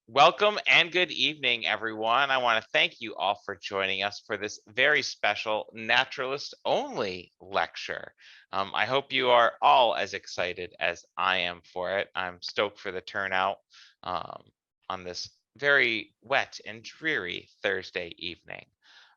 Welcome and good evening, everyone. I want to thank you all for joining us for this very special naturalist only lecture. I hope you are all as excited as I am for it. I'm stoked for the turnout um, on this very wet and dreary Thursday evening.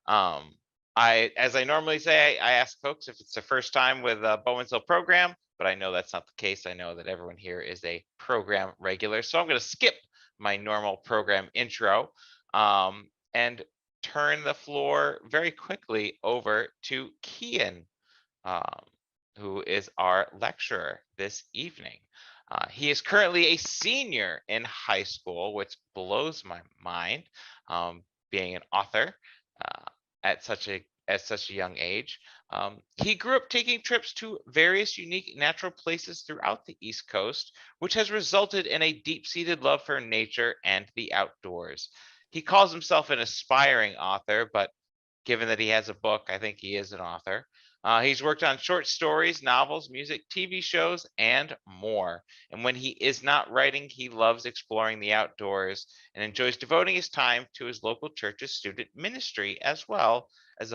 Um, as I normally say, I ask folks if it's their first time with a Bowman's Hill program, but I know that's not the case. I know that everyone here is a program regular, so I'm going to skip my normal program intro and turn the floor very quickly over to Cian, um, who is our lecturer this evening. He is currently a senior in high school, which blows my mind, being an author uh, at such a young age. He grew up taking trips to various unique natural places throughout the East Coast, which has resulted in a deep-seated love for nature and the outdoors. He calls himself an aspiring author, but given that he has a book, I think he is an author. He's worked on short stories, novels, music, TV shows, and more. And when he is not writing, he loves exploring the outdoors and enjoys devoting his time to his local church's student ministry as well as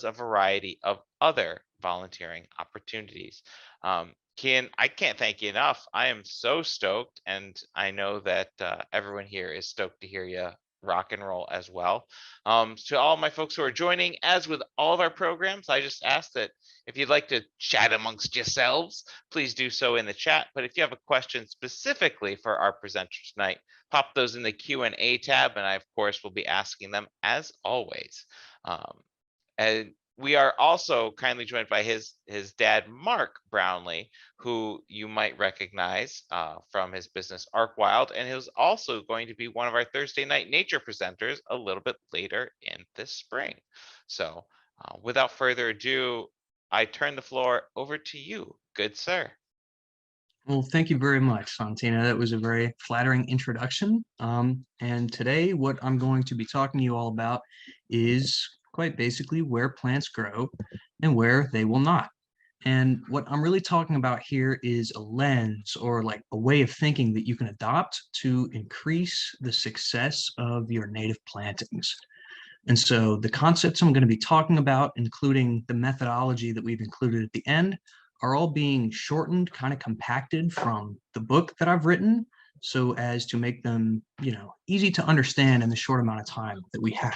a variety of other volunteering opportunities. Kian, I can't thank you enough. I am so stoked, and I know that everyone here is stoked to hear you rock and roll as well. To all my folks who are joining, as with all of our programs, I just ask that if you'd like to chat amongst yourselves, please do so in the chat. But if you have a question specifically for our presenters tonight, pop those in the Q&A tab, and I, of course, will be asking them as always. And we are also kindly joined by his dad, Mark Brownlee, who you might recognize from his business Arc Wild, and who's also going to be one of our Thursday night nature presenters a little bit later in this spring. So without further ado, I turn the floor over to you, good sir. Well, thank you very much, Santina. That was a very flattering introduction. And today, what I'm going to be talking to you all about is quite basically where plants grow and where they will not. And what I'm really talking about here is a lens or like a way of thinking that you can adopt to increase the success of your native plantings. And so the concepts I'm going to be talking about, including the methodology that we've included at the end, are all being shortened, kind of compacted from the book that I've written so as to make them, easy to understand in the short amount of time that we have.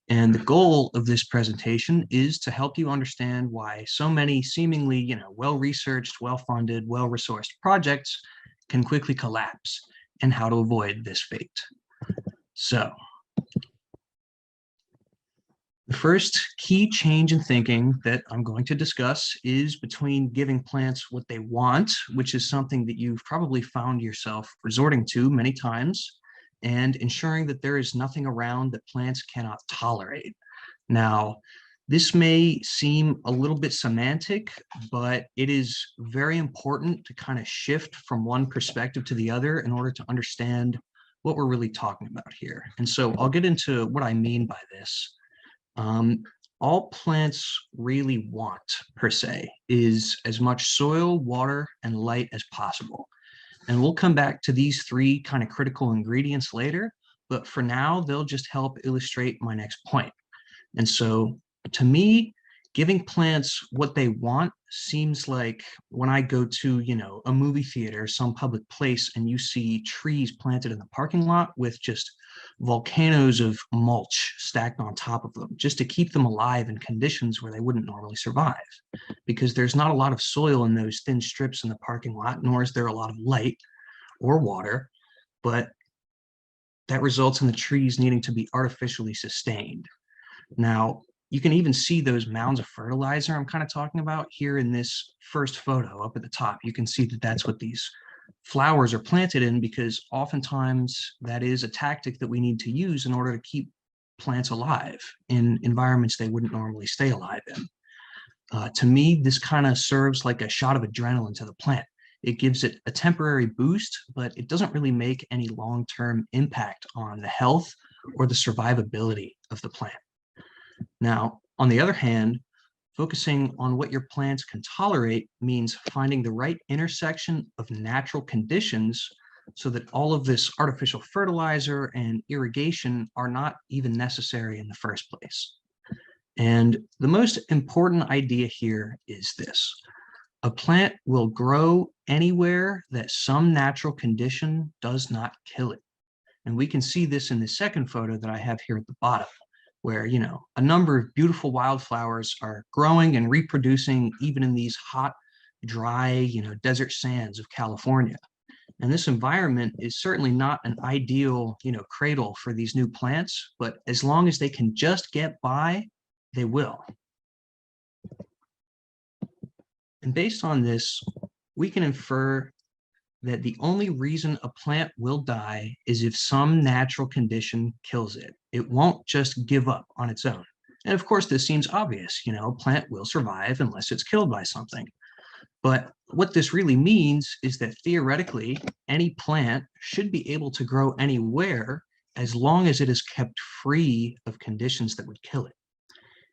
And the goal of this presentation is to help you understand why so many seemingly, well-researched, well-funded, well-resourced projects can quickly collapse and how to avoid this fate. So the first key change in thinking that I'm going to discuss is between giving plants what they want, which is something that you've probably found yourself resorting to many times, and ensuring that there is nothing around that plants cannot tolerate. Now, this may seem a little bit semantic, but it is very important to kind of shift from one perspective to the other in order to understand what we're really talking about here. And so I'll get into what I mean by this. All plants really want, per se, is as much soil, water, and light as possible. And we'll come back to these three kind of critical ingredients later, but for now, they'll just help illustrate my next point. And so, to me, giving plants what they want seems like when I go to, a movie theater, some public place, and you see trees planted in the parking lot with just volcanoes of mulch stacked on top of them, just to keep them alive in conditions where they wouldn't normally survive. Because there's not a lot of soil in those thin strips in the parking lot, nor is there a lot of light or water, but that results in the trees needing to be artificially sustained. Now, you can even see those mounds of fertilizer I'm kind of talking about here in this first photo up at the top. You can see that that's what these flowers are planted in, because oftentimes that is a tactic that we need to use in order to keep plants alive in environments they wouldn't normally stay alive in. To me, this kind of serves like a shot of adrenaline to the plant. It gives it a temporary boost, but it doesn't really make any long-term impact on the health or the survivability of the plant. Now, on the other hand, focusing on what your plants can tolerate means finding the right intersection of natural conditions so that all of this artificial fertilizer and irrigation are not even necessary in the first place. And the most important idea here is this: a plant will grow anywhere that some natural condition does not kill it. And we can see this in the second photo that I have here at the bottom, where, a number of beautiful wildflowers are growing and reproducing even in these hot, dry, desert sands of California. And this environment is certainly not an ideal, cradle for these new plants, but as long as they can just get by, they will. And based on this, we can infer that the only reason a plant will die is if some natural condition kills it. It won't just give up on its own. And of course, this seems obvious. A plant will survive unless it's killed by something. But what this really means is that theoretically, any plant should be able to grow anywhere as long as it is kept free of conditions that would kill it.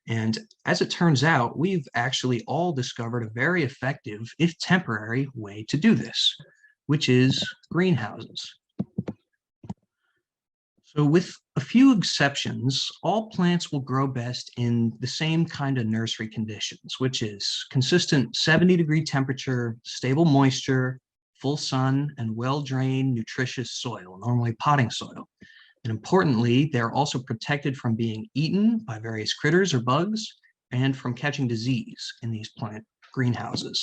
And as it turns out, we've actually all discovered a very effective, if temporary, way to do this, which is greenhouses. So with a few exceptions, all plants will grow best in the same kind of nursery conditions, which is consistent 70-degree temperature, stable moisture, full sun, and well-drained, nutritious soil, normally potting soil. And importantly, they're also protected from being eaten by various critters or bugs and from catching disease in these plant greenhouses.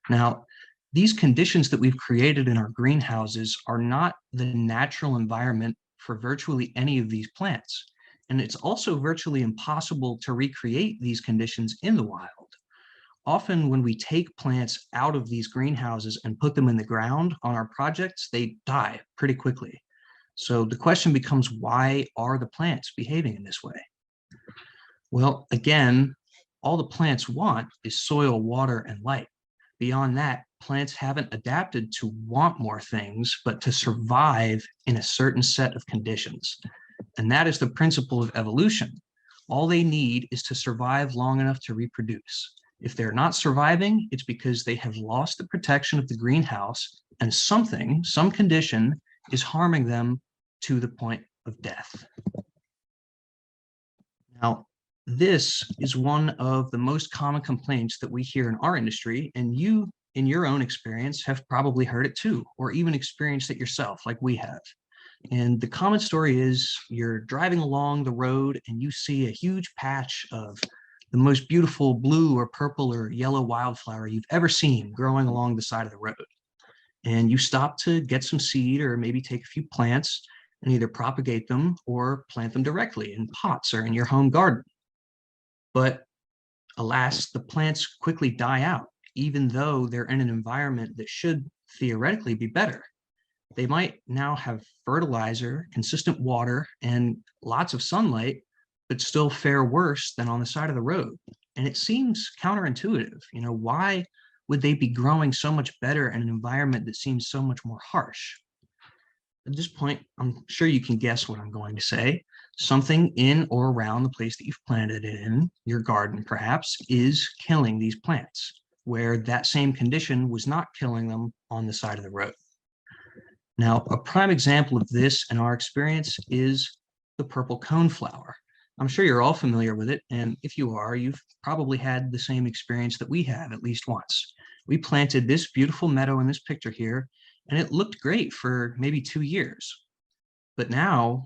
Now, these conditions that we've created in our greenhouses are not the natural environment for virtually any of these plants. And it's also virtually impossible to recreate these conditions in the wild. Often when we take plants out of these greenhouses and put them in the ground on our projects, they die pretty quickly. So the question becomes, why are the plants behaving in this way? Well, again, all the plants want is soil, water, and light. Beyond that, plants haven't adapted to want more things, but to survive in a certain set of conditions. And that is the principle of evolution. All they need is to survive long enough to reproduce. If they're not surviving, it's because they have lost the protection of the greenhouse and some condition is harming them to the point of death. Now, this is one of the most common complaints that we hear in our industry, and you, in your own experience, have probably heard it too, or even experienced it yourself like we have. And the common story is you're driving along the road and you see a huge patch of the most beautiful blue or purple or yellow wildflower you've ever seen growing along the side of the road. And you stop to get some seed or maybe take a few plants and either propagate them or plant them directly in pots or in your home garden. But alas, the plants quickly die out, even though they're in an environment that should theoretically be better. They might now have fertilizer, consistent water, and lots of sunlight, but still fare worse than on the side of the road. And it seems counterintuitive. Why would they be growing so much better in an environment that seems so much more harsh? At this point, I'm sure you can guess what I'm going to say. Something in or around the place that you've planted it in, your garden perhaps, is killing these plants, where that same condition was not killing them on the side of the road. Now, a prime example of this in our experience is the purple coneflower. I'm sure you're all familiar with it, and if you are, you've probably had the same experience that we have at least once. We planted this beautiful meadow in this picture here, and it looked great for maybe 2 years. But now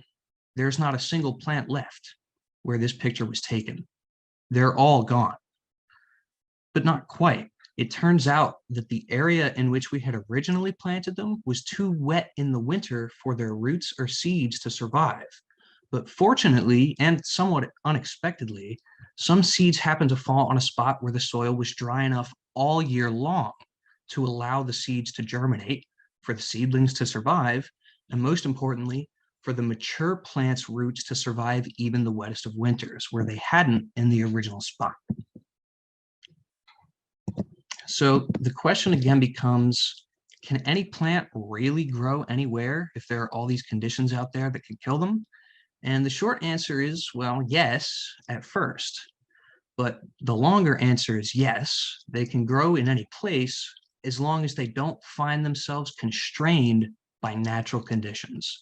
there's not a single plant left where this picture was taken. They're all gone. But not quite. It turns out that the area in which we had originally planted them was too wet in the winter for their roots or seeds to survive. But fortunately, and somewhat unexpectedly, some seeds happened to fall on a spot where the soil was dry enough all year long to allow the seeds to germinate, for the seedlings to survive, and most importantly, for the mature plant's roots to survive even the wettest of winters, where they hadn't in the original spot. So the question again becomes, can any plant really grow anywhere if there are all these conditions out there that could kill them? And the short answer is, well, yes, at first. But the longer answer is yes, they can grow in any place as long as they don't find themselves constrained by natural conditions.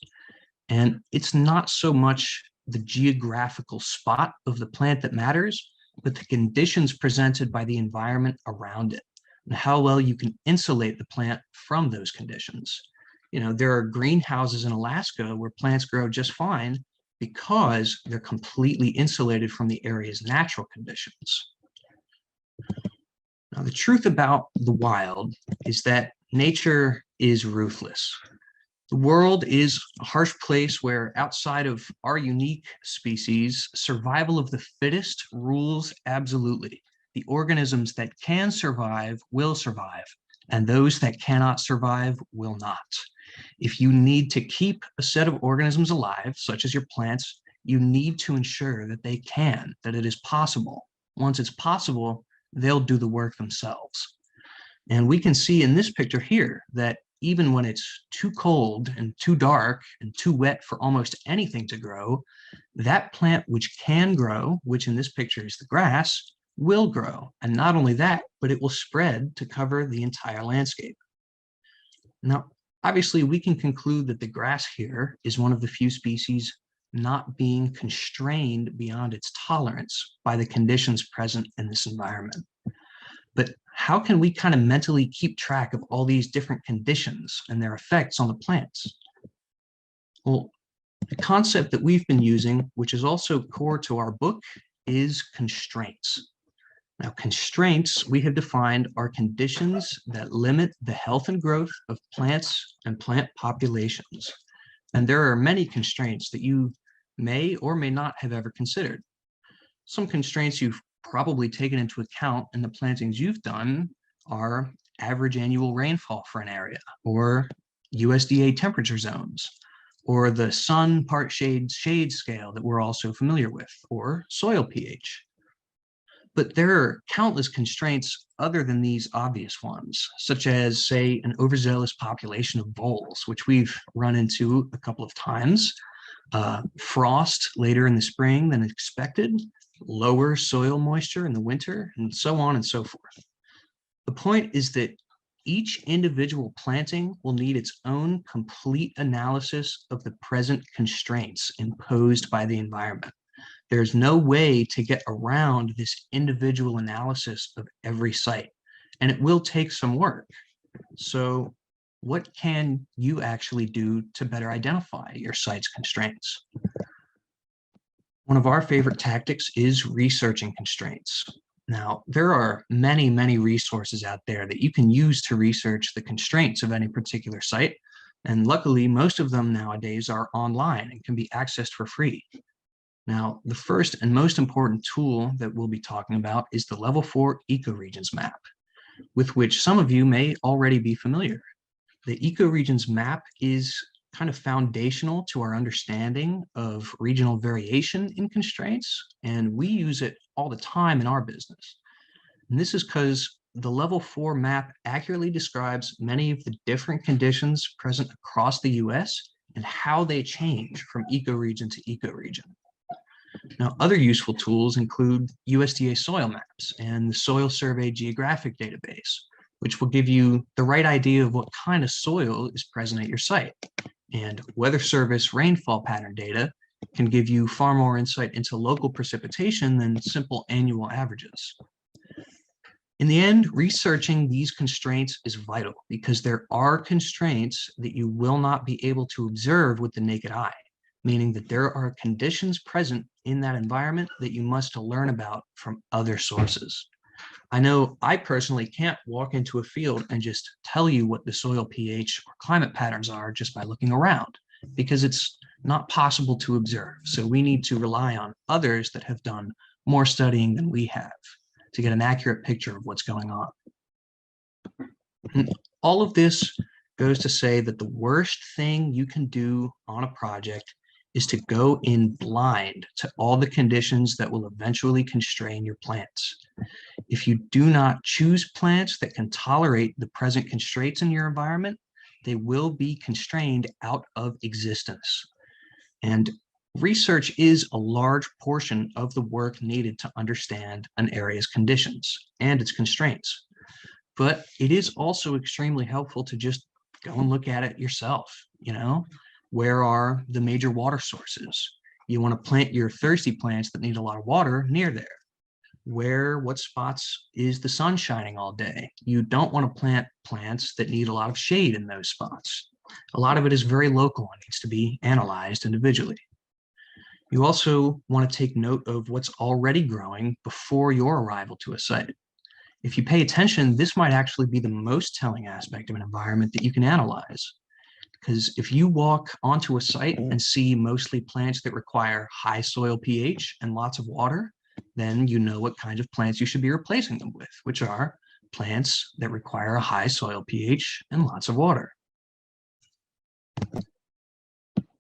And it's not so much the geographical spot of the plant that matters, but the conditions presented by the environment around it and how well you can insulate the plant from those conditions. There are greenhouses in Alaska where plants grow just fine because they're completely insulated from the area's natural conditions. Now, the truth about the wild is that nature is ruthless. The world is a harsh place where, outside of our unique species, survival of the fittest rules absolutely. The organisms that can survive will survive, and those that cannot survive will not. If you need to keep a set of organisms alive, such as your plants, you need to ensure that they can, that it is possible. Once it's possible, they'll do the work themselves. And we can see in this picture here that even when it's too cold and too dark and too wet for almost anything to grow, that plant which can grow, which in this picture is the grass, will grow. And not only that, but it will spread to cover the entire landscape. Now, obviously, we can conclude that the grass here is one of the few species not being constrained beyond its tolerance by the conditions present in this environment. But how can we kind of mentally keep track of all these different conditions and their effects on the plants? Well, the concept that we've been using, which is also core to our book, is constraints. Now, constraints we have defined are conditions that limit the health and growth of plants and plant populations. And there are many constraints that you may or may not have ever considered. Some constraints you've probably taken into account in the plantings you've done are average annual rainfall for an area, or USDA temperature zones, or the sun part shade scale that we're also familiar with, or soil pH. But there are countless constraints other than these obvious ones, such as, say, an overzealous population of voles, which we've run into a couple of times, frost later in the spring than expected, lower soil moisture in the winter, and so on and so forth. The point is that each individual planting will need its own complete analysis of the present constraints imposed by the environment. There's no way to get around this individual analysis of every site, and it will take some work. So what can you actually do to better identify your site's constraints? One of our favorite tactics is researching constraints. Now, there are many, many resources out there that you can use to research the constraints of any particular site. And luckily, most of them nowadays are online and can be accessed for free. Now, the first and most important tool that we'll be talking about is the Level 4 Ecoregions map, with which some of you may already be familiar. The Ecoregions map is kind of foundational to our understanding of regional variation in constraints, and we use it all the time in our business. And this is because the Level 4 map accurately describes many of the different conditions present across the US and how they change from ecoregion to ecoregion. Now, other useful tools include USDA soil maps and the Soil Survey Geographic Database, which will give you the right idea of what kind of soil is present at your site. And Weather Service rainfall pattern data can give you far more insight into local precipitation than simple annual averages. In the end, researching these constraints is vital because there are constraints that you will not be able to observe with the naked eye, meaning that there are conditions present in that environment that you must learn about from other sources. I know I personally can't walk into a field and just tell you what the soil pH or climate patterns are just by looking around, because it's not possible to observe. So we need to rely on others that have done more studying than we have to get an accurate picture of what's going on. And all of this goes to say that the worst thing you can do on a project is to go in blind to all the conditions that will eventually constrain your plants. If you do not choose plants that can tolerate the present constraints in your environment, they will be constrained out of existence. And research is a large portion of the work needed to understand an area's conditions and its constraints. But it is also extremely helpful to just Go and look at it yourself. Where are the major water sources? You want to plant your thirsty plants that need a lot of water near there. What spots is the sun shining all day? You don't want to plant plants that need a lot of shade in those spots. A lot of it is very local and needs to be analyzed individually. You also want to take note of what's already growing before your arrival to a site. If you pay attention, this might actually be the most telling aspect of an environment that you can analyze. Because if you walk onto a site and see mostly plants that require high soil pH and lots of water, then you know what kinds of plants you should be replacing them with, which are plants that require a high soil pH and lots of water.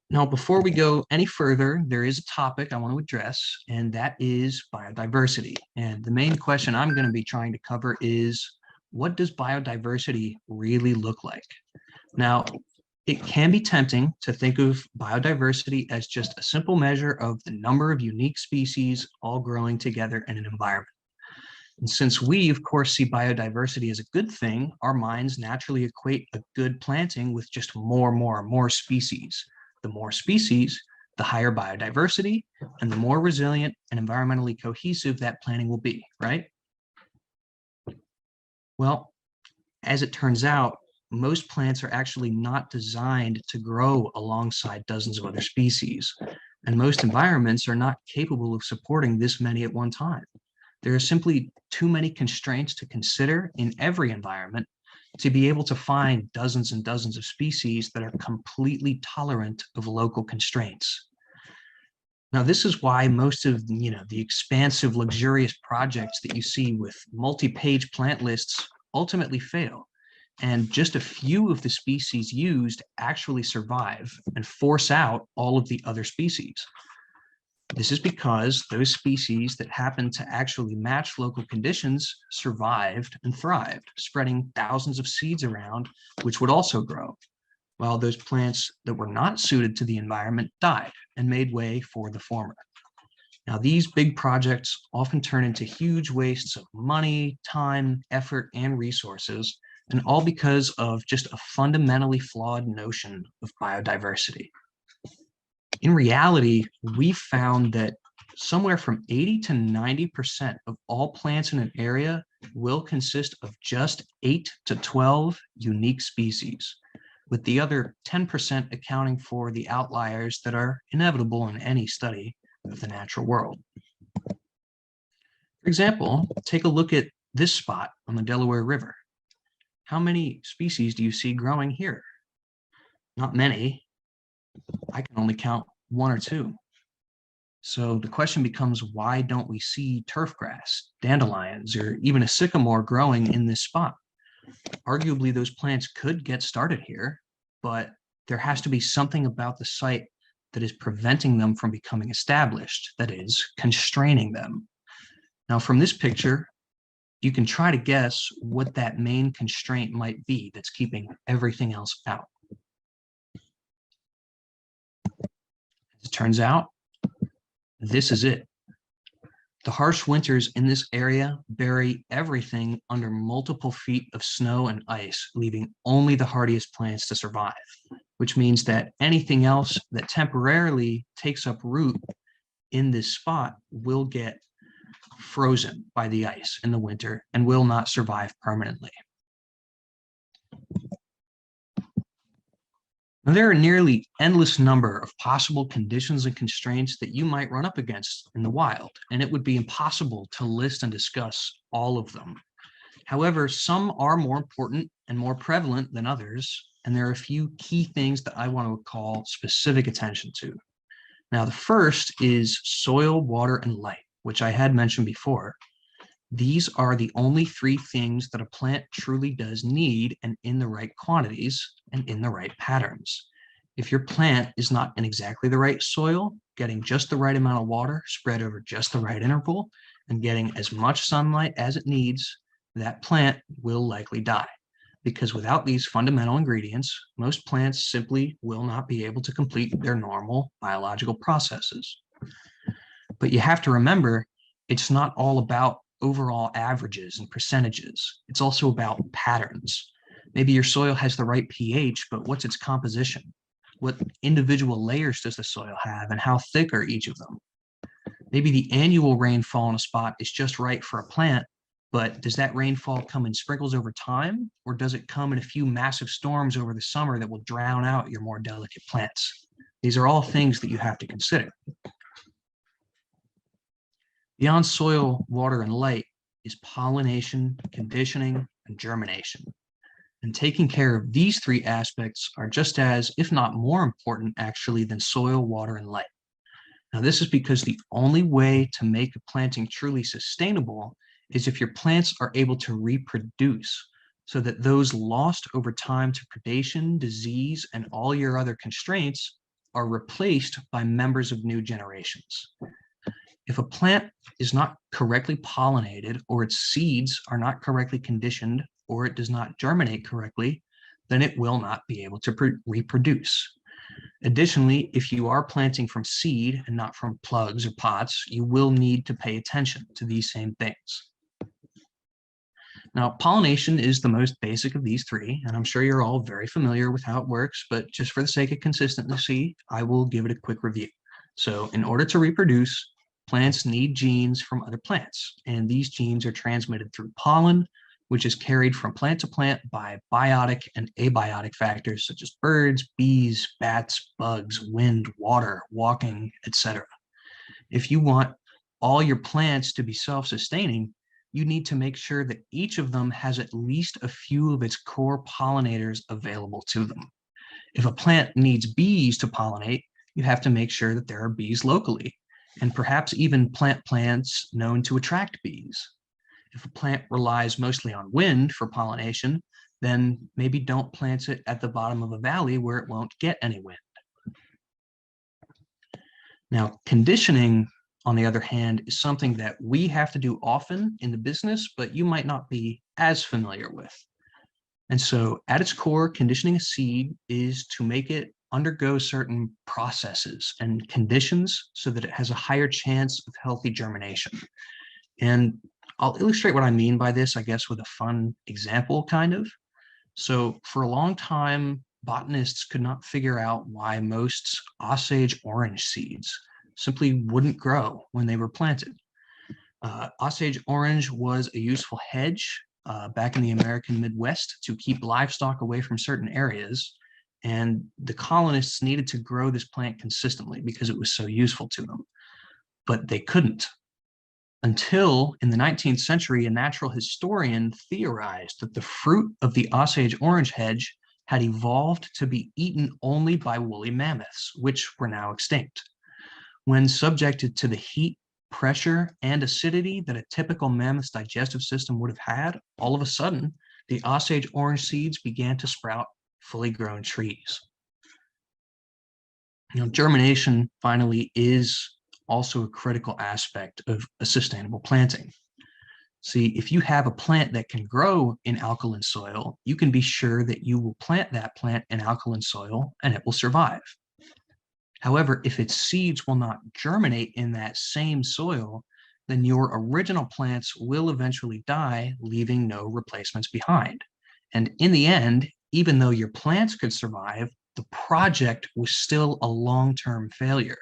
Now, before we go any further, there is a topic I want to address, and that is biodiversity. And the main question I'm going to be trying to cover is, what does biodiversity really look like? Now, it can be tempting to think of biodiversity as just a simple measure of the number of unique species all growing together in an environment. And since we, of course, see biodiversity as a good thing, our minds naturally equate a good planting with just more species. The more species, the higher biodiversity, and the more resilient and environmentally cohesive that planting will be, right? Well, as it turns out, most plants are actually not designed to grow alongside dozens of other species, and most environments are not capable of supporting this many at one time. There are simply too many constraints to consider in every environment to be able to find dozens and dozens of species that are completely tolerant of local constraints. Now, this is why most of the expansive, luxurious projects that you see with multi-page plant lists ultimately fail. And just a few of the species used actually survive and force out all of the other species. This is because those species that happen to actually match local conditions survived and thrived, spreading thousands of seeds around, which would also grow, while those plants that were not suited to the environment died and made way for the former. Now, these big projects often turn into huge wastes of money, time, effort, and resources, and all because of just a fundamentally flawed notion of biodiversity. In reality, we found that somewhere from 80 to 90% of all plants in an area will consist of just 8 to 12 unique species, with the other 10% accounting for the outliers that are inevitable in any study of the natural world. For example, take a look at this spot on the Delaware River. How many species do you see growing here? Not many. I can only count 1 or 2. So the question becomes, why don't we see turfgrass, dandelions, or even a sycamore growing in this spot? Arguably, those plants could get started here, but there has to be something about the site that is preventing them from becoming established, that is, constraining them. Now, from this picture, you can try to guess what that main constraint might be that's keeping everything else out. As it turns out, this is it. The harsh winters in this area bury everything under multiple feet of snow and ice, leaving only the hardiest plants to survive, which means that anything else that temporarily takes up root in this spot will get frozen by the ice in the winter and will not survive permanently. Now, there are a nearly endless number of possible conditions and constraints that you might run up against in the wild, and it would be impossible to list and discuss all of them. However, some are more important and more prevalent than others, and there are a few key things that I want to call specific attention to. Now, the first is soil, water, and light, which I had mentioned before. These are the only 3 things that a plant truly does need, and in the right quantities and in the right patterns. If your plant is not in exactly the right soil, getting just the right amount of water spread over just the right interval, and getting as much sunlight as it needs, that plant will likely die. Because without these fundamental ingredients, most plants simply will not be able to complete their normal biological processes. But you have to remember, it's not all about overall averages and percentages. It's also about patterns. Maybe your soil has the right pH, but what's its composition? What individual layers does the soil have, and how thick are each of them? Maybe the annual rainfall in a spot is just right for a plant, but does that rainfall come in sprinkles over time, or does it come in a few massive storms over the summer that will drown out your more delicate plants? These are all things that you have to consider. Beyond soil, water, and light is pollination, conditioning, and germination. And taking care of these three aspects are just as, if not more important, actually, than soil, water, and light. Now, this is because the only way to make a planting truly sustainable is if your plants are able to reproduce, so that those lost over time to predation, disease, and all your other constraints are replaced by members of new generations. If a plant is not correctly pollinated, or its seeds are not correctly conditioned, or it does not germinate correctly, then it will not be able to reproduce. Additionally, if you are planting from seed and not from plugs or pots, you will need to pay attention to these same things. Now, pollination is the most basic of these three, and I'm sure you're all very familiar with how it works, but just for the sake of consistency, I will give it a quick review. So in order to reproduce, plants need genes from other plants, and these genes are transmitted through pollen, which is carried from plant to plant by biotic and abiotic factors such as birds, bees, bats, bugs, wind, water, walking, etc. If you want all your plants to be self-sustaining, you need to make sure that each of them has at least a few of its core pollinators available to them. If a plant needs bees to pollinate, you have to make sure that there are bees locally, and perhaps even plant plants known to attract bees. If a plant relies mostly on wind for pollination, then maybe don't plant it at the bottom of a valley where it won't get any wind. Now, conditioning, on the other hand, is something that we have to do often in the business, but you might not be as familiar with. And so at its core, conditioning a seed is to make it undergo certain processes and conditions so that it has a higher chance of healthy germination. And I'll illustrate what I mean by this, I guess, with a fun example, kind of. So for a long time, botanists could not figure out why most Osage orange seeds simply wouldn't grow when they were planted. Osage orange was a useful hedge back in the American Midwest to keep livestock away from certain areas, and the colonists needed to grow this plant consistently because it was so useful to them, but they couldn't. Until in the 19th century, a natural historian theorized that the fruit of the Osage orange hedge had evolved to be eaten only by woolly mammoths, which were now extinct. When subjected to the heat, pressure, and acidity that a typical mammoth's digestive system would have had, all of a sudden, the Osage orange seeds began to sprout fully grown trees. Germination, finally, is also a critical aspect of a sustainable planting. See, if you have a plant that can grow in alkaline soil, you can be sure that you will plant that plant in alkaline soil and it will survive. However, if its seeds will not germinate in that same soil, then your original plants will eventually die, leaving no replacements behind. And in the end, even though your plants could survive, the project was still a long-term failure.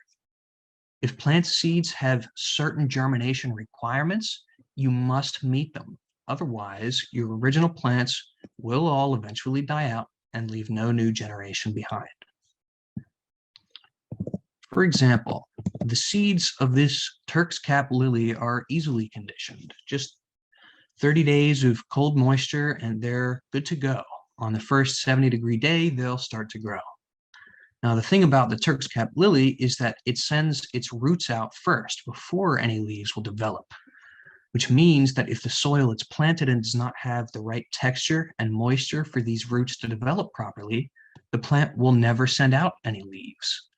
If plant seeds have certain germination requirements, you must meet them. Otherwise, your original plants will all eventually die out and leave no new generation behind. For example, the seeds of this Turk's cap lily are easily conditioned. Just 30 days of cold moisture and they're good to go. On the first 70-degree day, they'll start to grow. Now, the thing about the Turk's cap lily is that it sends its roots out first before any leaves will develop, which means that if the soil it's planted in does not have the right texture and moisture for these roots to develop properly, the plant will never send out any leaves.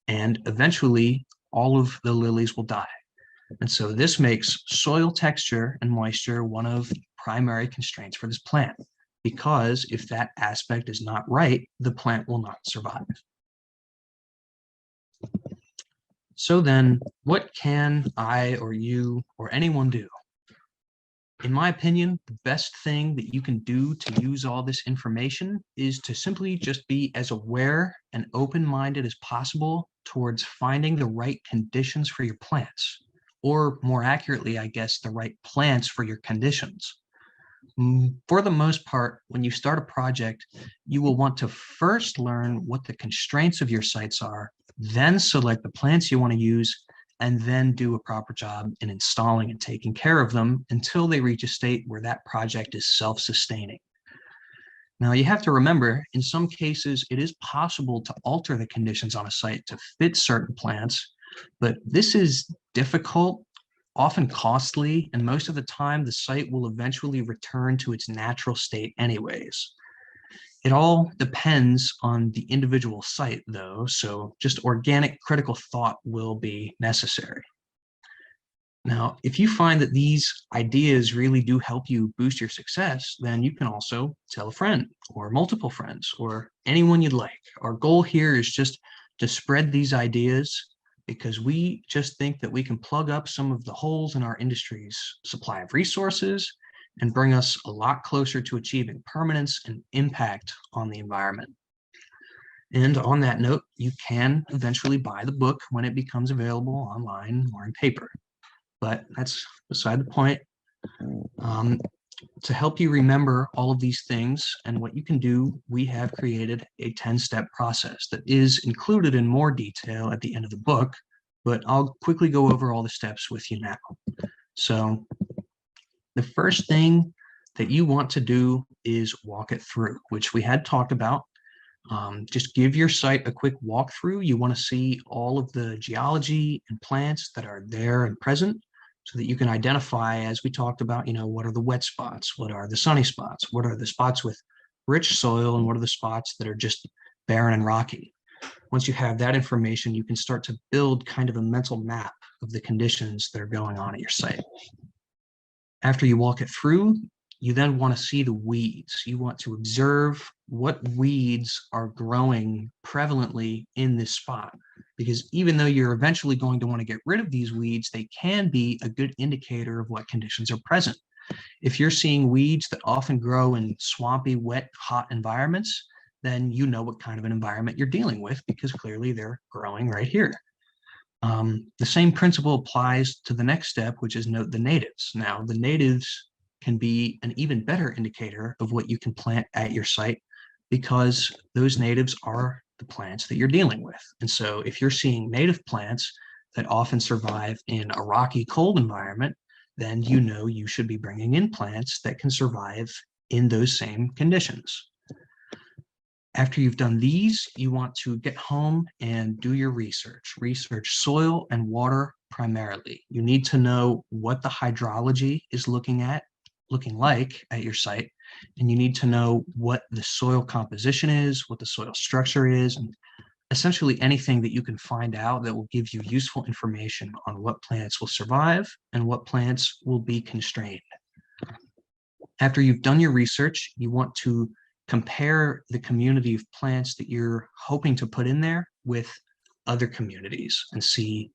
And eventually, all of the lilies will die. And so this makes soil texture and moisture one of the primary constraints for this plant, because if that aspect is not right, the plant will not survive. So then, what can I or you or anyone do? In my opinion, the best thing that you can do to use all this information is to simply just be as aware and open-minded as possible towards finding the right conditions for your plants, or more accurately, I guess, the right plants for your conditions. For the most part, when you start a project, you will want to first learn what the constraints of your sites are, then select the plants you want to use, and then do a proper job in installing and taking care of them until they reach a state where that project is self-sustaining. Now, you have to remember, in some cases, it is possible to alter the conditions on a site to fit certain plants, but this is difficult, often costly, and most of the time the site will eventually return to its natural state anyways. It all depends on the individual site though, so just organic critical thought will be necessary. Now, if you find that these ideas really do help you boost your success, then you can also tell a friend or multiple friends or anyone you'd like. Our goal here is just to spread these ideas because we just think that we can plug up some of the holes in our industry's supply of resources and bring us a lot closer to achieving permanence and impact on the environment. And on that note, you can eventually buy the book when it becomes available online or in paper. But that's beside the point. To help you remember all of these things and what you can do, we have created a 10-step process that is included in more detail at the end of the book, but I'll quickly go over all the steps with you now. So the first thing that you want to do is walk it through, which we had talked about. Just give your site a quick walkthrough. You want to see all of the geology and plants that are there and present so that you can identify, as we talked about, what are the wet spots, what are the sunny spots, what are the spots with rich soil, and what are the spots that are just barren and rocky. Once you have that information, you can start to build kind of a mental map of the conditions that are going on at your site. After you walk it through, you then want to see the weeds. You want to observe what weeds are growing prevalently in this spot, because even though you're eventually going to want to get rid of these weeds, they can be a good indicator of what conditions are present. If you're seeing weeds that often grow in swampy, wet, hot environments, then you know what kind of an environment you're dealing with because clearly they're growing right here. The same principle applies to the next step, which is note the natives. Now, the natives can be an even better indicator of what you can plant at your site because those natives are the plants that you're dealing with. And so if you're seeing native plants that often survive in a rocky, cold environment, then you know you should be bringing in plants that can survive in those same conditions. After you've done these, you want to get home and do your research. Research soil and water primarily. You need to know what the hydrology is looking like at your site, and you need to know what the soil composition is, what the soil structure is, and essentially anything that you can find out that will give you useful information on what plants will survive and what plants will be constrained. After you've done your research, you want to compare the community of plants that you're hoping to put in there with other communities and see,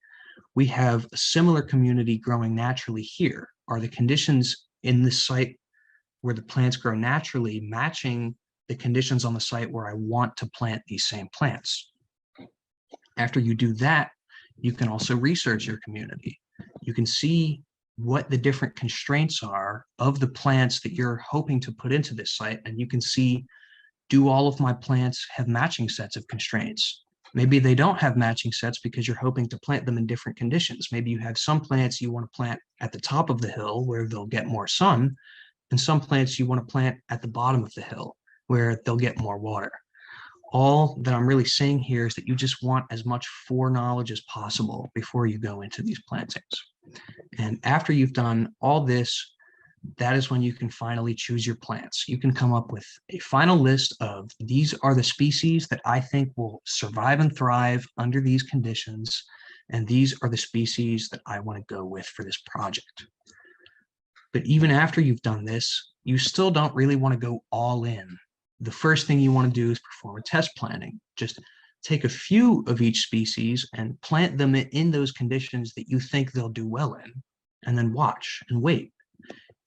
we have a similar community growing naturally here. Are the conditions in this site where the plants grow naturally matching the conditions on the site where I want to plant these same plants? After you do that, you can also research your community. You can see what the different constraints are of the plants that you're hoping to put into this site. And you can see, do all of my plants have matching sets of constraints? Maybe they don't have matching sets because you're hoping to plant them in different conditions. Maybe you have some plants you want to plant at the top of the hill where they'll get more sun, and some plants you want to plant at the bottom of the hill where they'll get more water. All that I'm really saying here is that you just want as much foreknowledge as possible before you go into these plantings. And after you've done all this, that is when you can finally choose your plants. You can come up with a final list of, these are the species that I think will survive and thrive under these conditions, and these are the species that I want to go with for this project. But even after you've done this, you still don't really want to go all in. The first thing you want to do is perform a test planting. Just take a few of each species and plant them in those conditions that you think they'll do well in, and then watch and wait.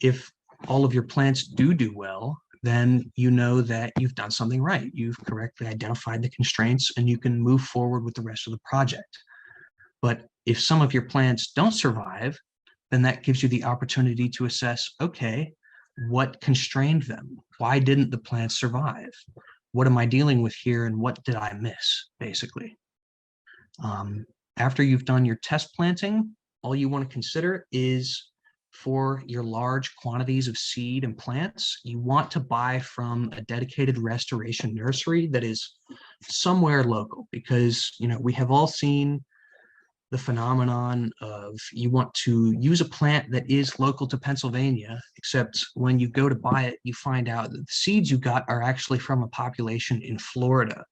if all of your plants do well, then you know that you've done something right. You've correctly identified the constraints and you can move forward with the rest of the project. But if some of your plants don't survive, then that gives you the opportunity to assess, okay, what constrained them? Why didn't the plants survive? What am I dealing with here and what did I miss, basically? After you've done your test planting, all you want to consider is for your large quantities of seed and plants, you want to buy from a dedicated restoration nursery that is somewhere local, because we have all seen the phenomenon of you want to use a plant that is local to Pennsylvania, except when you go to buy it, you find out that the seeds you got are actually from a population in Florida.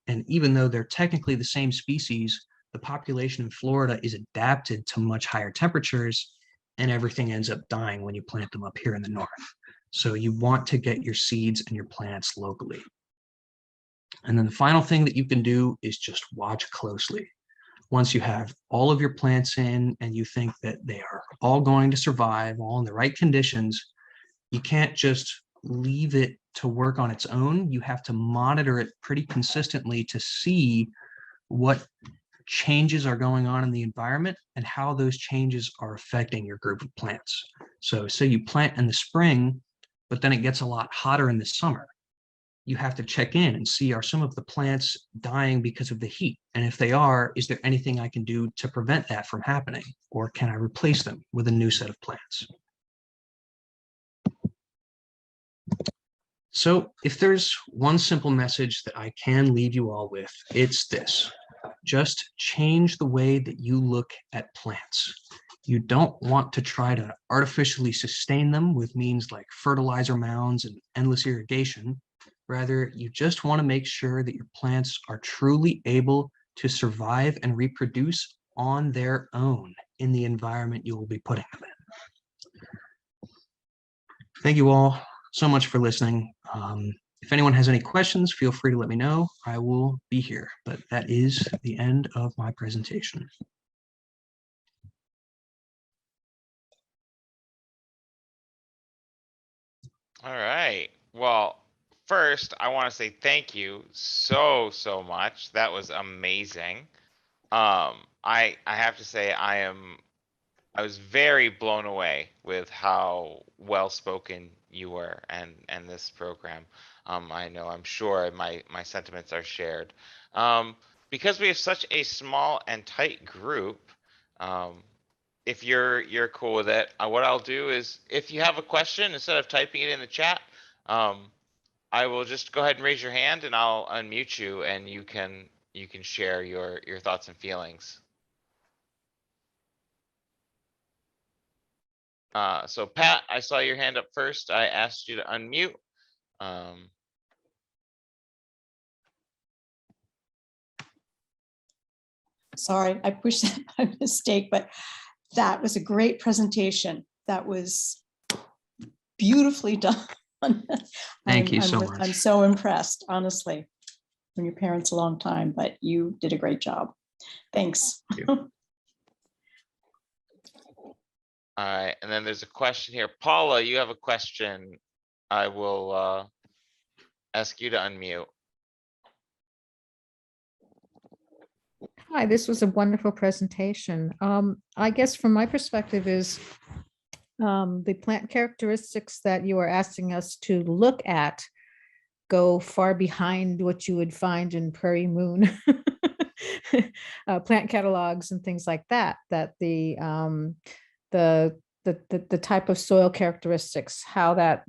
And even though they're technically the same species, the population in Florida is adapted to much higher temperatures, and everything ends up dying when you plant them up here in the north. So you want to get your seeds and your plants locally. And then the final thing that you can do is just watch closely. Once you have all of your plants in and you think that they are all going to survive, all in the right conditions, you can't just leave it to work on its own. You have to monitor it pretty consistently to see what changes are going on in the environment and how those changes are affecting your group of plants. So say you plant in the spring, but then it gets a lot hotter in the summer. You have to check in and see, are some of the plants dying because of the heat? And if they are, is there anything I can do to prevent that from happening? Or can I replace them with a new set of plants? So if there's one simple message that I can leave you all with, it's this: just change the way that you look at plants. You don't want to try to artificially sustain them with means like fertilizer mounds and endless irrigation. Rather, you just want to make sure that your plants are truly able to survive and reproduce on their own in the environment you will be putting them in. Thank you all so much for listening. If anyone has any questions, feel free to let me know. I will be here, but that is the end of my presentation. All right. Well, first, I want to say thank you so much. That was amazing. I have to say I was very blown away with how well spoken you were and this program. I'm sure my sentiments are shared. Because we have such a small and tight group, if you're cool with it, what I'll do is, if you have a question, instead of typing it in the chat, I will just go ahead and raise your hand and I'll unmute you and you can share your thoughts and feelings. So Pat, I saw your hand up first. I asked you to unmute. Sorry, I pushed that by mistake, but that was a great presentation. That was beautifully done. Thank you so much. I'm so impressed, honestly. Been your parents a long time, but you did a great job. Thanks. Thank you. All right, and then there's a question here. Paula, you have a question. I will ask you to unmute. Hi, this was a wonderful presentation. I guess from my perspective is the plant characteristics that you are asking us to look at go far behind what you would find in Prairie Moon plant catalogs and things like that, that the type of soil characteristics, how that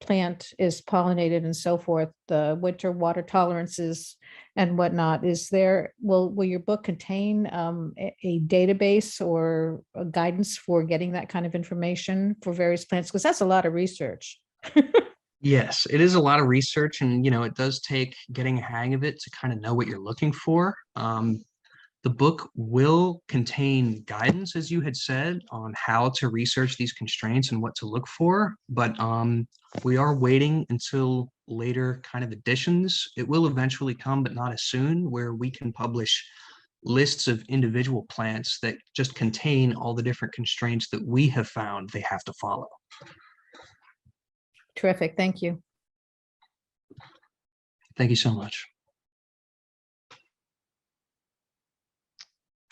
plant is pollinated and so forth, the winter water tolerances and whatnot. Will your book contain a database or a guidance for getting that kind of information for various plants? Because that's a lot of research. Yes, it is a lot of research, and it does take getting a hang of it to kind of know what you're looking for. The book will contain guidance, as you had said, on how to research these constraints and what to look for, but we are waiting until later kind of editions. It will eventually come, but not as soon, where we can publish lists of individual plants that just contain all the different constraints that we have found they have to follow. Terrific. Thank you. Thank you so much.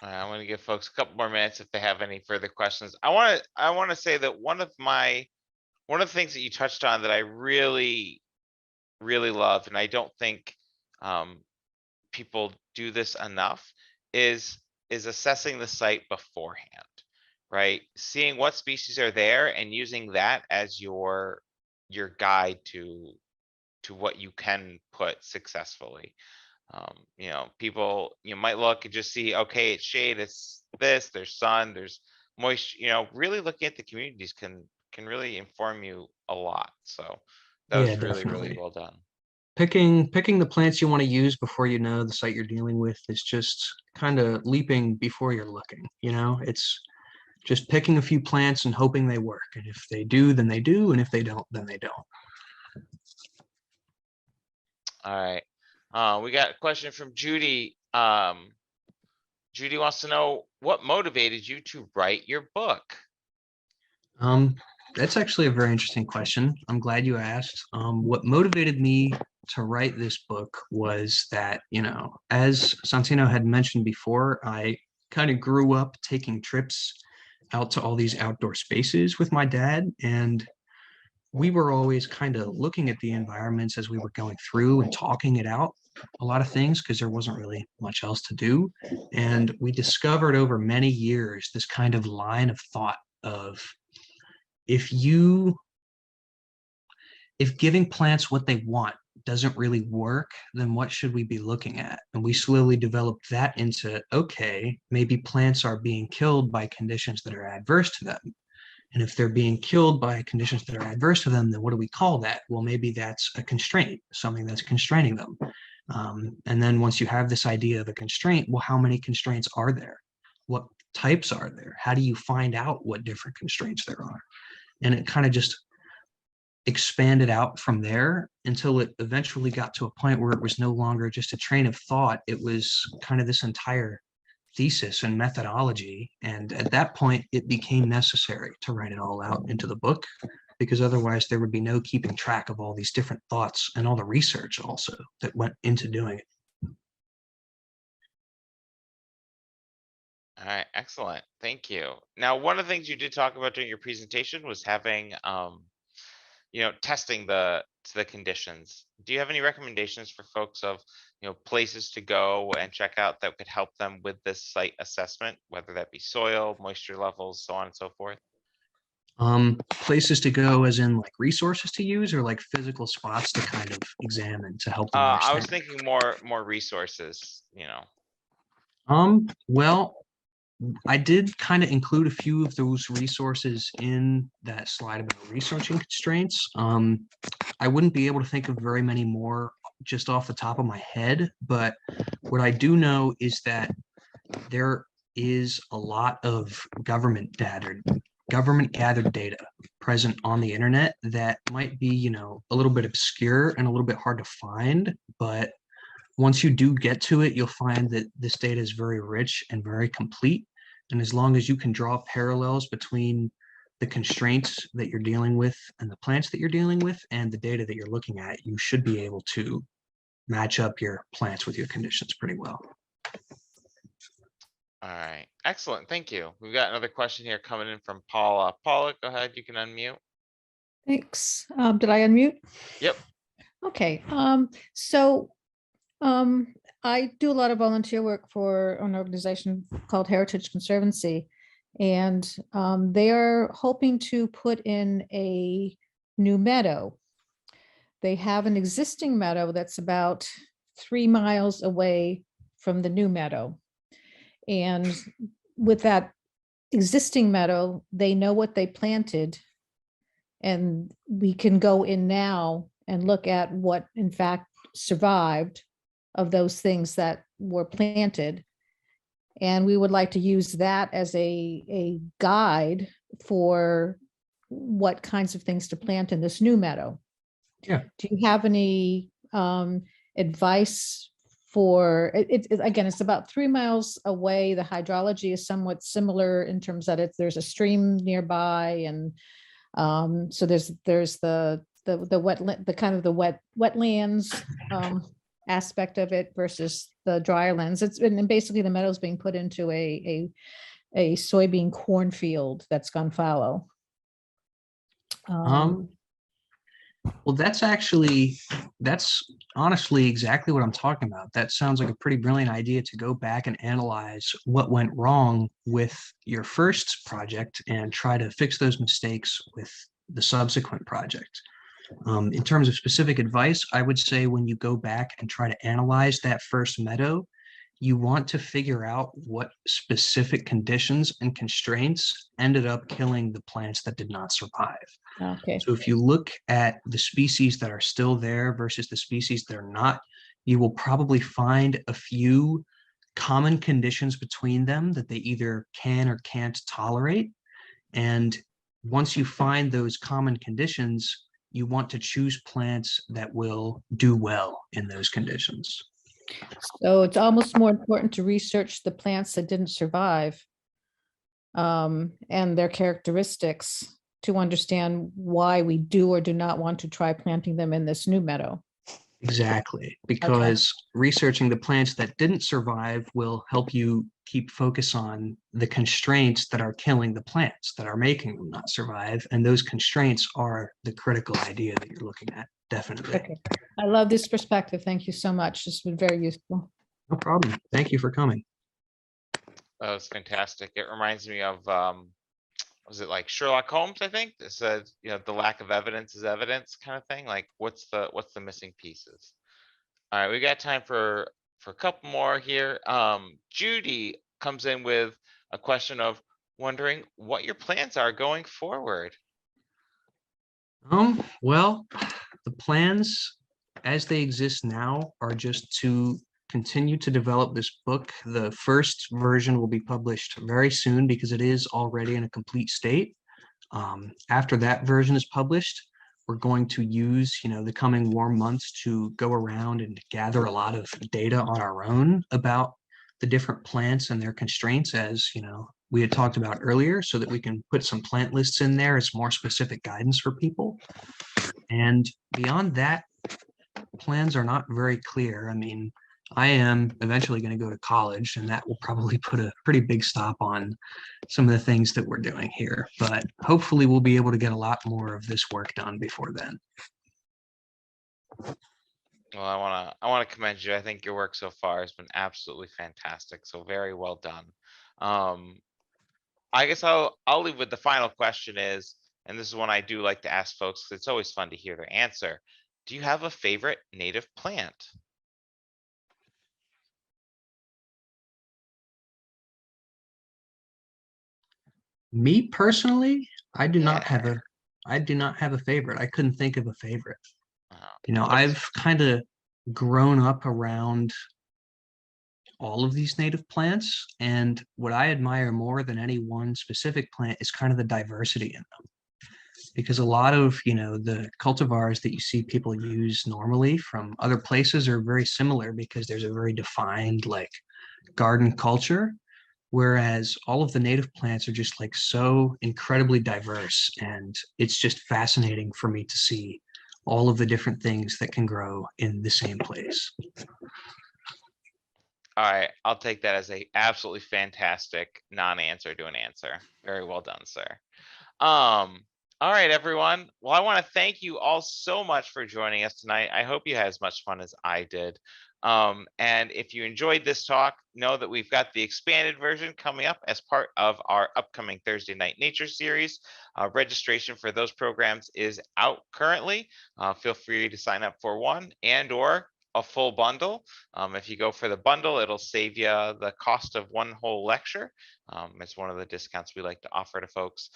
All right, I'm going to give folks a couple more minutes if they have any further questions. I want to say that one of the things that you touched on that I really love, and I don't think people do this enough, is assessing the site beforehand, right? Seeing what species are there and using that as your guide to what you can put successfully. You know, people, you might look and just see, okay, it's shade, it's this, there's sun, there's moisture. You know, really looking at the communities can really inform you a lot. So that Yeah, was really definitely. well done. Picking the plants you want to use before you know the site you're dealing with is just kind of leaping before you're looking. You know, it's just picking a few plants and hoping they work. And if they do, then they do. And if they don't, then they don't. All right. We got a question from Judy. Judy wants to know what motivated you to write your book. That's actually a very interesting question. I'm glad you asked. What motivated me to write this book was that, you know, as Santino had mentioned before, I kind of grew up taking trips out to all these outdoor spaces with my dad, and we were always kind of looking at the environments as we were going through and talking it out, a lot of things, because there wasn't really much else to do. And we discovered over many years this kind of line of thought of, if giving plants what they want doesn't really work, then what should we be looking at? And we slowly developed that into, okay, maybe plants are being killed by conditions that are adverse to them. And if they're being killed by conditions that are adverse to them, then what do we call that? Well, maybe that's a constraint, something that's constraining them. And then once you have this idea of a constraint, well, how many constraints are there? What types are there? How do you find out what different constraints there are? And it kind of just expanded out from there until it eventually got to a point where it was no longer just a train of thought. It was kind of this entire thesis and methodology. And at that point, it became necessary to write it all out into the book, because otherwise there would be no keeping track of all these different thoughts and all the research also that went into doing it. All right, excellent. Thank you. Now, one of the things you did talk about during your presentation was having, you know, testing the conditions. Do you have any recommendations for folks of, you know, places to go and check out that could help them with this site assessment, whether that be soil, moisture levels, so on and so forth? Places to go as in like resources to use, or like physical spots to kind of examine to help them I was understand? thinking more resources, you know. Well, I did kind of include a few of those resources in that slide about researching constraints. I wouldn't be able to think of very many more just off the top of my head, but what I do know is that there is a lot of government gathered data present on the internet that might be, you know, a little bit obscure and a little bit hard to find, but once you do get to it, you'll find that this data is very rich and very complete. And as long as you can draw parallels between the constraints that you're dealing with and the plants that you're dealing with and the data that you're looking at, you should be able to match up your plants with your conditions pretty well. All right, excellent. Thank you. We've got another question here coming in from Paula. Paula, go ahead. You can unmute. Thanks. Did I unmute? Yep. Okay. I do a lot of volunteer work for an organization called Heritage Conservancy, and they are hoping to put in a new meadow. They have an existing meadow that's about 3 miles away from the new meadow. And with that existing meadow, they know what they planted, and we can go in now and look at what in fact survived of those things that were planted. And we would like to use that as a guide for what kinds of things to plant in this new meadow. Yeah. Do you have any advice for it? Again, it's about 3 miles away. The hydrology is somewhat similar in terms that there's a stream nearby, and so there's the the kind of the wetlands aspect of it versus the drylands. It's and basically the meadow's being put into a soybean cornfield that's gone fallow. Well, that's honestly exactly what I'm talking about. That sounds like a pretty brilliant idea to go back and analyze what went wrong with your first project and try to fix those mistakes with the subsequent project. In terms of specific advice, I would say when you go back and try to analyze that first meadow, you want to figure out what specific conditions and constraints ended up killing the plants that did not survive. Okay. So if you look at the species that are still there versus the species that are not, you will probably find a few common conditions between them that they either can or can't tolerate. And once you find those common conditions, you want to choose plants that will do well in those conditions. So it's almost more important to research the plants that didn't survive and their characteristics to understand why we do or do not want to try planting them in this new meadow. Exactly, because researching the plants that didn't survive will help you keep focus on the constraints that are killing the plants that are making them not survive. And those constraints are the critical idea that you're looking at, definitely. Okay. I love this perspective. Thank you so much. This has been very useful. No problem. Thank you for coming. That was fantastic. It reminds me of was it like Sherlock Holmes, I think? It said, the lack of evidence is evidence kind of thing. Like what's the missing pieces? All right, we got time for a couple more here. Judy comes in with a question of wondering what your plans are going forward. Well, the plans as they exist now are just to continue to develop this book. The first version will be published very soon because it is already in a complete state. After that version is published, we're going to use, the coming warm months to go around and gather a lot of data on our own about the different plants and their constraints, as, we had talked about earlier, so that we can put some plant lists in there as more specific guidance for people. And beyond that, plans are not very clear. I mean, I am eventually going to go to college, and that will probably put a pretty big stop on some of the things that we're doing here. But hopefully we'll be able to get a lot more of this work done before then. Well, I want to commend you. I think your work so far has been absolutely fantastic. So very well done. I guess I'll leave with the final question is, and this is one I do like to ask folks because it's always fun to hear their answer. Do you have a favorite native plant? Me personally, I do not have a favorite. I couldn't think of a favorite. I've kind of grown up around all of these native plants, and what I admire more than any one specific plant is kind of the diversity in them. Because a lot of, the cultivars that you see people use normally from other places are very similar because there's a very defined garden culture. Whereas all of the native plants are just so incredibly diverse, and it's just fascinating for me to see all of the different things that can grow in the same place. All right, I'll take that as a absolutely fantastic non-answer to an answer. Very well done, sir. All right, everyone. Well, I want to thank you all so much for joining us tonight. I hope you had as much fun as I did. And if you enjoyed this talk, know that we've got the expanded version coming up as part of our upcoming Thursday Night Nature series. Registration for those programs is out currently. Feel free to sign up for one and/or a full bundle. If you go for the bundle, it'll save you the cost of one whole lecture. It's one of the discounts we like to offer to folks.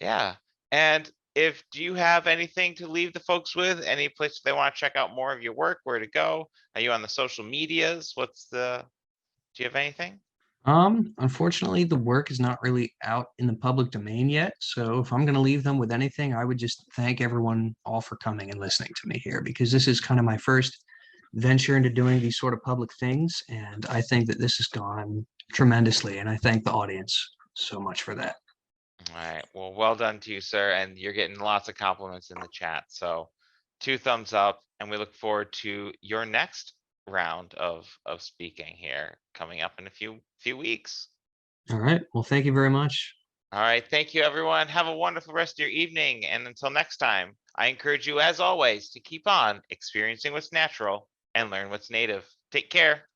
Yeah. And do you have anything to leave the folks with? Any place they want to check out more of your work, where to go? Are you on the social medias? Do you have anything? Unfortunately, the work is not really out in the public domain yet. So if I'm going to leave them with anything, I would just thank everyone all for coming and listening to me here, because this is kind of my first venture into doing these sort of public things. And I think that this has gone tremendously. And I thank the audience so much for that. All right. Well, well done to you, sir. And you're getting lots of compliments in the chat. So 2 thumbs up, and we look forward to your next round of speaking here coming up in a few weeks. All right. Well, thank you very much. All right. Thank you, everyone. Have a wonderful rest of your evening. And until next time, I encourage you, as always, to keep on experiencing what's natural and learn what's native. Take care.